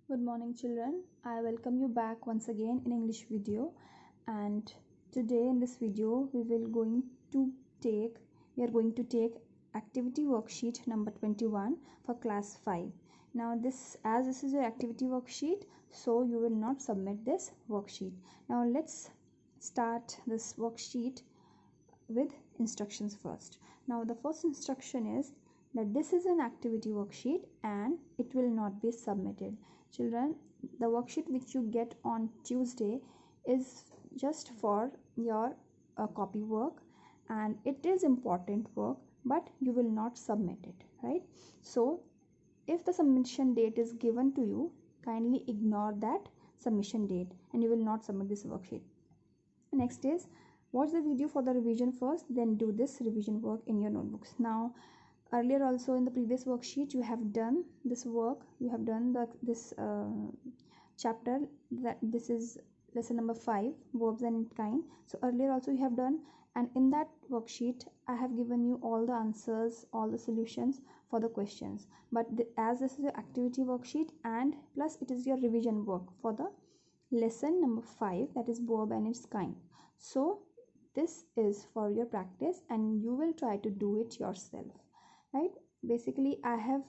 Good morning children. I welcome you back once again in English video, and today in this video we are going to take activity worksheet number 21 for class 5. Now this is your activity worksheet, so you will not submit this worksheet. Now let's start this worksheet with instructions first. Now the first instruction is that this is an activity worksheet and it will not be submitted. Children, the worksheet which you get on Tuesday is just for your copy work, and it is important work, but you will not submit it, right? So if the submission date is given to you, kindly ignore that submission date and you will not submit this worksheet. Next is, watch the video for the revision first, then do this revision work in your notebooks. Now earlier also in the previous worksheet you have done this work, you have done this chapter, that this is lesson number 5, verbs and kind. So earlier also you have done, and in that worksheet I have given you all the answers, all the solutions for the questions. But as this is your activity worksheet and plus it is your revision work for the lesson number 5, that is verb and its kind. So this is for your practice and you will try to do it yourself, right? Basically I have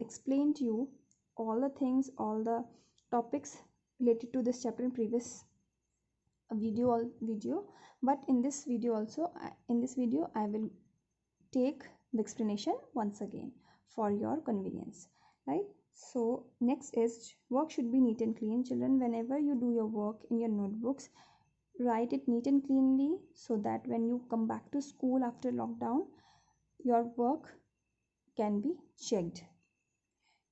explained to you all the things, all the topics related to this chapter in previous video, but in this video also, I will take the explanation once again for your convenience, right? So next is, work should be neat and clean. Children, whenever you do your work in your notebooks, write it neat and cleanly so that when you come back to school after lockdown, your work can be checked.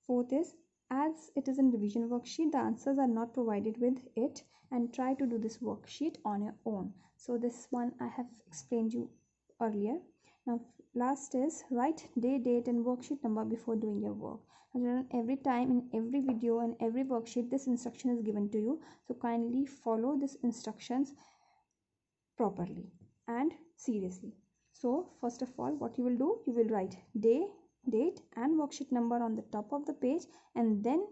Fourth is, as it is in revision worksheet, the answers are not provided with it, and try to do this worksheet on your own. So this one I have explained you earlier. Now last is, write day, date and worksheet number before doing your work. And every time in every video and every worksheet this instruction is given to you, so kindly follow these instructions properly and seriously. So first of all, what you will do, you will write day, date and worksheet number on the top of the page and then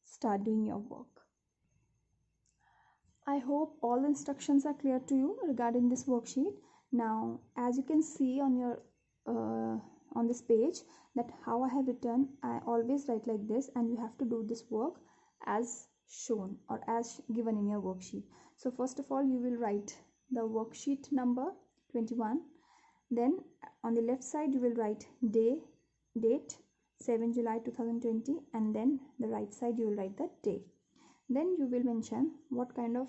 start doing your work. I hope all the instructions are clear to you regarding this worksheet. Now as you can see on your on this page, that how I have written, I always write like this, and you have to do this work as shown or as given in your worksheet. So first of all, you will write the worksheet number 21, then on the left side you will write day, date 7 July 2020, and then the right side you will write the day. Then you will mention what kind of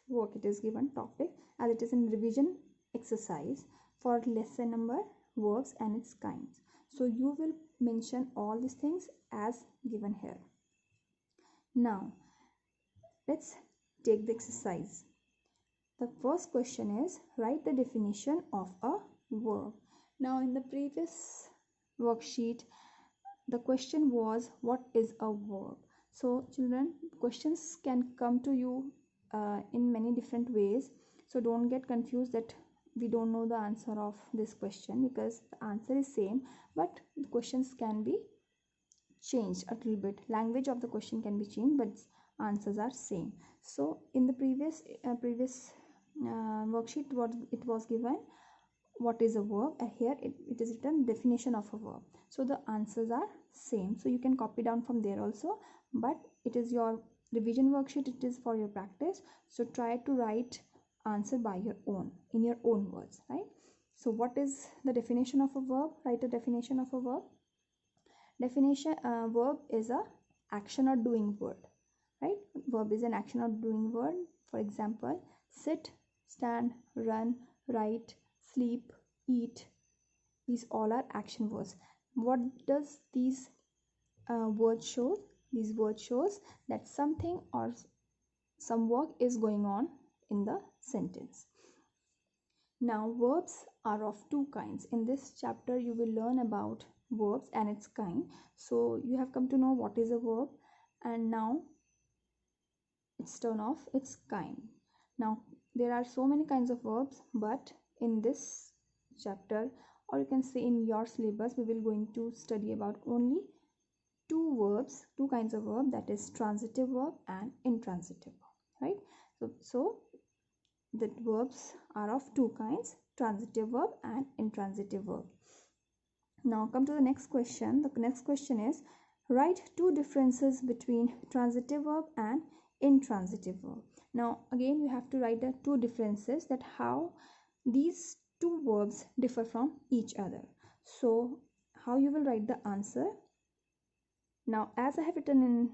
work it is given, topic, as it is in revision exercise for lesson number verbs and its kinds. So you will mention all these things as given here. Now let's take the exercise. The first question is, write the definition of a verb. Now in the previous worksheet the question was, what is a verb? So children, questions can come to you in many different ways, so don't get confused that we don't know the answer of this question, because the answer is same but the questions can be changed a little bit. Language of the question can be changed but answers are same. So in the previous worksheet, what it was given, what is a verb, here it is written definition of a verb. So the answers are same, so you can copy down from there also, but it is your revision worksheet, it is for your practice, so try to write answer by your own, in your own words, right? So what is the definition of a verb? Write a definition of a verb. Definition, verb is a action or doing word, right? Verb is an action or doing word. For example, sit, stand, run, write, sleep, eat, these all are action words. What does these words show? These words shows that something or some work is going on in the sentence. Now verbs are of two kinds. In this chapter you will learn about verbs and its kind. So you have come to know what is a verb, and now it's turn off its kind. Now there are so many kinds of verbs, but in this chapter, or you can say in your syllabus, we will going to study about only two kinds of verb, that is transitive verb and intransitive verb, right? So the verbs are of two kinds, transitive verb and intransitive verb. Now come to the next question. The next question is, write two differences between transitive verb and intransitive verb. Now again you have to write the two differences, that how these two verbs differ from each other. So how you will write the answer? Now as I have written in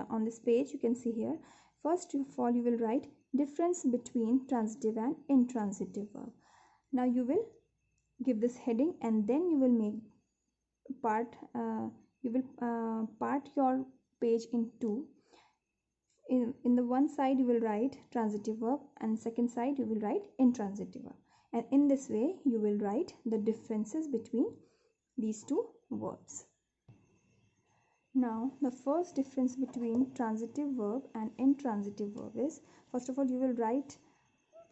on this page, you can see here, first of all you will write difference between transitive and intransitive verb. Now you will give this heading and then you will make part part your page in two. In the one side you will write transitive verb and second side you will write intransitive verb, and in this way you will write the differences between these two verbs. Now the first difference between transitive verb and intransitive verb is, first of all you will write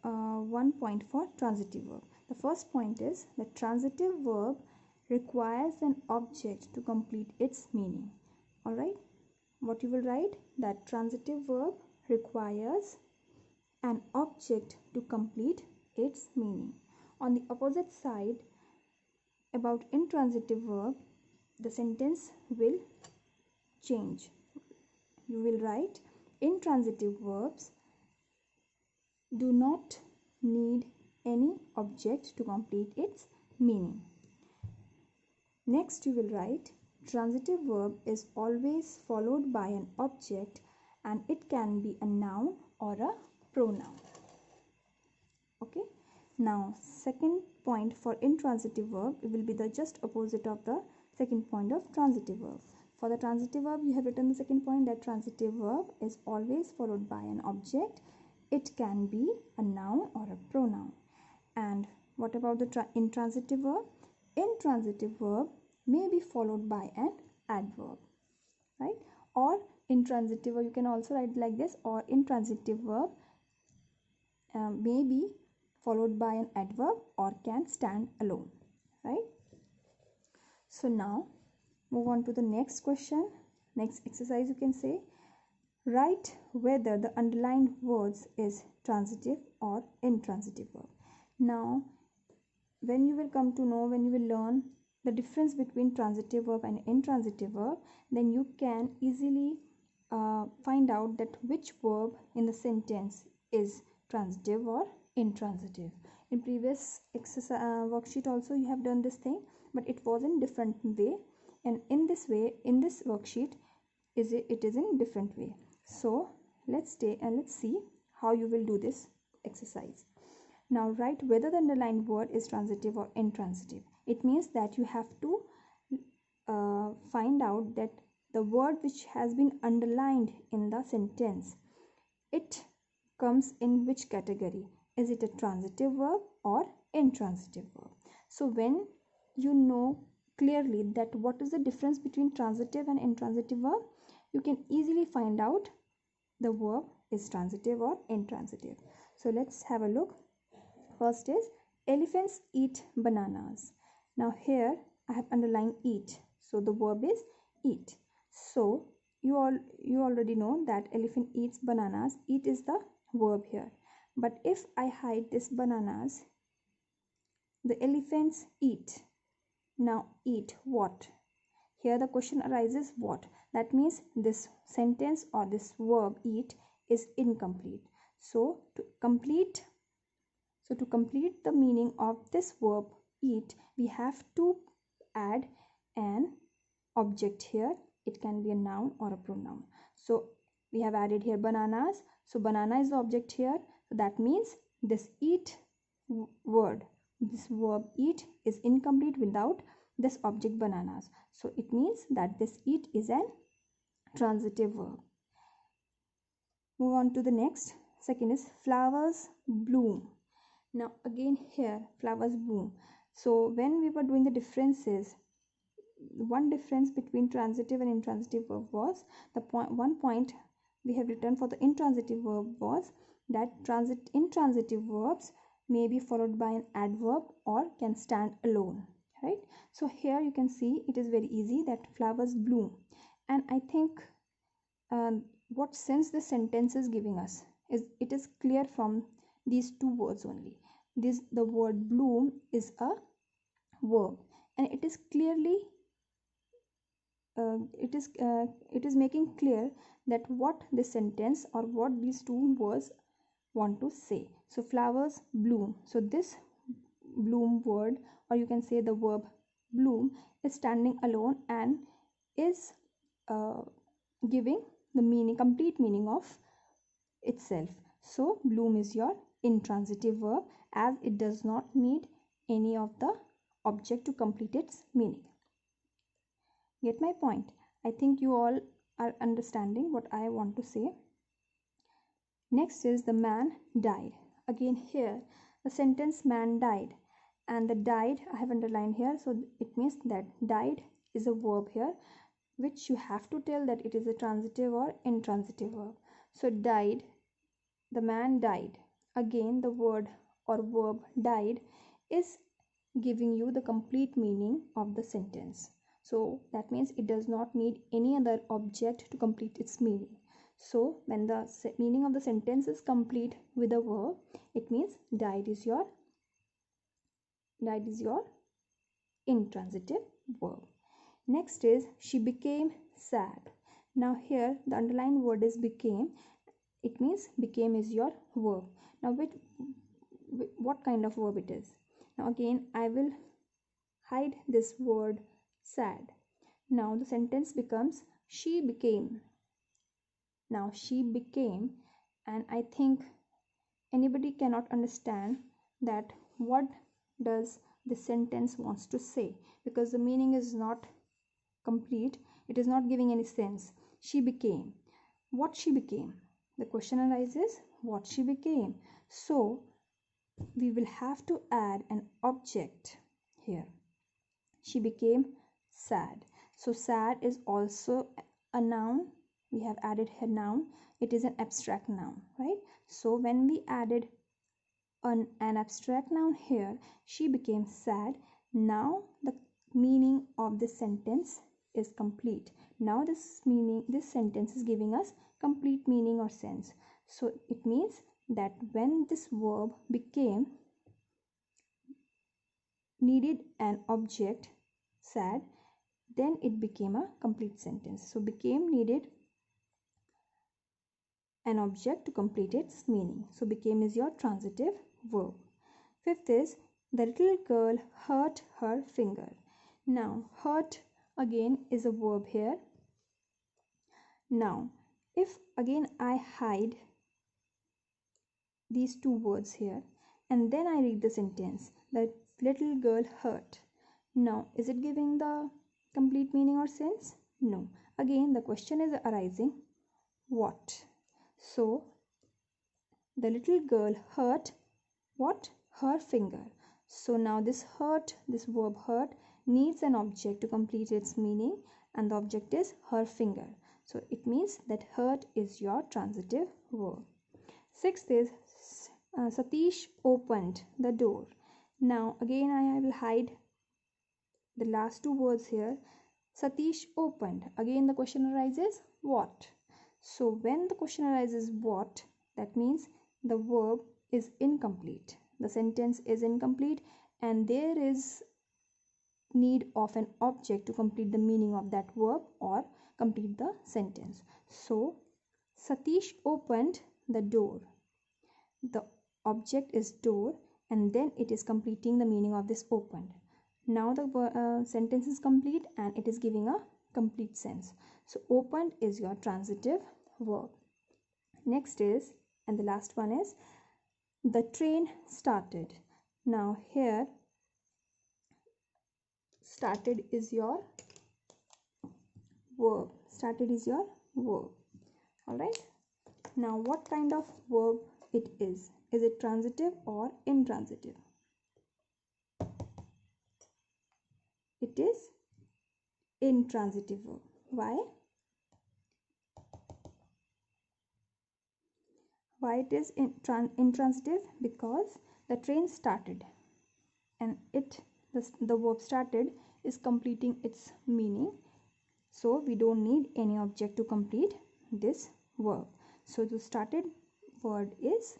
1 point for transitive verb. The first point is that transitive verb requires an object to complete its meaning. Alright, what you will write? That transitive verb requires an object to complete its meaning. On the opposite side, about intransitive verb, the sentence will change. You will write intransitive verbs do not need any object to complete its meaning. Next you will write transitive verb is always followed by an object and it can be a noun or a pronoun. Okay. Now second point for intransitive verb, it will be the just opposite of the second point of transitive verb. For the transitive verb you have written the second point, that transitive verb is always followed by an object. It can be a noun or a pronoun. And what about the intransitive verb? Intransitive verb may be followed by an adverb, right? Or intransitive verb, you can also write like this, or intransitive verb may be followed by an adverb or can stand alone, right? So now move on to the next question. Next exercise, you can say, write whether the underlined words is transitive or intransitive verb. Now when you will come to know, when you will learn the difference between transitive verb and intransitive verb, then you can easily find out that which verb in the sentence is transitive or intransitive. In previous exercise worksheet also you have done this thing, but it was in different way, and in this way, in this worksheet it is in different way. So let's see how you will do this exercise. Now write whether the underlined word is transitive or intransitive. It means that you have to find out that the word which has been underlined in the sentence, it comes in which category. Is it a transitive verb or intransitive verb? So when you know clearly that what is the difference between transitive and intransitive verb, you can easily find out the verb is transitive or intransitive. So let's have a look. First is elephants eat bananas. Now here I have underlined eat, so the verb is eat. So you already know that elephant eats bananas. Eat is the verb here. But if I hide this bananas, the elephants eat. Now eat what? Here the question arises what? That means this sentence or this verb eat is incomplete. So to complete the meaning of this verb eat, we have to add an object here. It can be a noun or a pronoun. So we have added here bananas. So banana is the object here. So that means this eat word, this verb eat, is incomplete without this object bananas. So it means that this eat is an transitive verb. Move on to the next. Second is flowers bloom. Now again here flowers bloom. So when we were doing the differences, one difference between transitive and intransitive verb was one point we have written for the intransitive verb was that intransitive verbs may be followed by an adverb or can stand alone, right? So here you can see it is very easy that flowers bloom, And I think what sense this sentence is giving us is it is clear from these two words only. The word bloom is a verb, and it is clearly it is making clear that what this sentence or what these two words want to say. So flowers bloom. So this bloom word, or you can say the verb bloom, is standing alone and is uh, giving the meaning, complete meaning of itself. So bloom is your intransitive verb, as it does not need any of the object to complete its meaning. Get my point? I think you all are understanding what I want to say. Next is the man died. Again here the sentence man died, and the died I have underlined here, so it means that died is a verb here, which you have to tell that it is a transitive or intransitive verb. So died, the man died. Again the word or verb died is giving you the complete meaning of the sentence. So that means it does not need any other object to complete its meaning. So when the meaning of the sentence is complete with a verb, it means died is your intransitive verb. Next is she became sad. Now here the underlined word is became. It means became is your verb. Now what kind of verb it is? Now again I will hide this word sad. Now the sentence becomes she became. Now she became, and I think anybody cannot understand that what does the sentence wants to say, because the meaning is not complete. It is not giving any sense. She became. What she became? The question arises, what she became. So we will have to add an object here. She became sad. So sad is also a noun. We have added her noun. It is an abstract noun, right? So when we added an abstract noun here, she became sad. Now the meaning of this sentence is complete. Now this sentence is giving us complete meaning or sense. So it means that when this verb became needed an object sad, then it became a complete sentence. So became needed an object to complete its meaning. So became is your transitive verb. Fifth is the little girl hurt her finger. Now hurt again is a verb here. Now if again I hide these two words here and then I read the sentence, the little girl hurt. Now is it giving the complete meaning or sense? No. Again the question is arising, what? So the little girl hurt what? Her finger. So now this hurt, this verb hurt, needs an object to complete its meaning, and the object is her finger. So it means that hurt is your transitive verb. Sixth is Satish opened the door. Now again I will hide the last two words here. Satish opened. Again the question arises, what? So when the question arises what, that means the verb is incomplete. The sentence is incomplete and there is need of an object to complete the meaning of that verb or complete the sentence. So Satish opened the door. The object is door and then it is completing the meaning of this opened. Now the sentence is complete and it is giving a complete sense. So opened is your transitive verb. Next is, and the last one is, the train started. Now here started is your verb. Started is your verb. Alright. Now what kind of verb it is? Is it transitive or intransitive? It is intransitive verb. Why? Why it is intransitive? Because the train started and the verb started is completing its meaning. so we don't need any object to complete this verb. So the started word is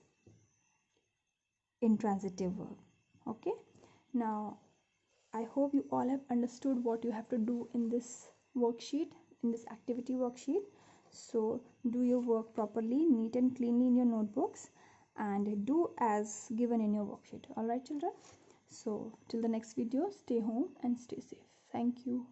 intransitive verb. Okay, now I hope you all have understood what you have to do in this worksheet, in this activity worksheet. So do your work properly, neat and cleanly in your notebooks, and do as given in your worksheet. Alright children, so till the next video, stay home and stay safe. Thank you.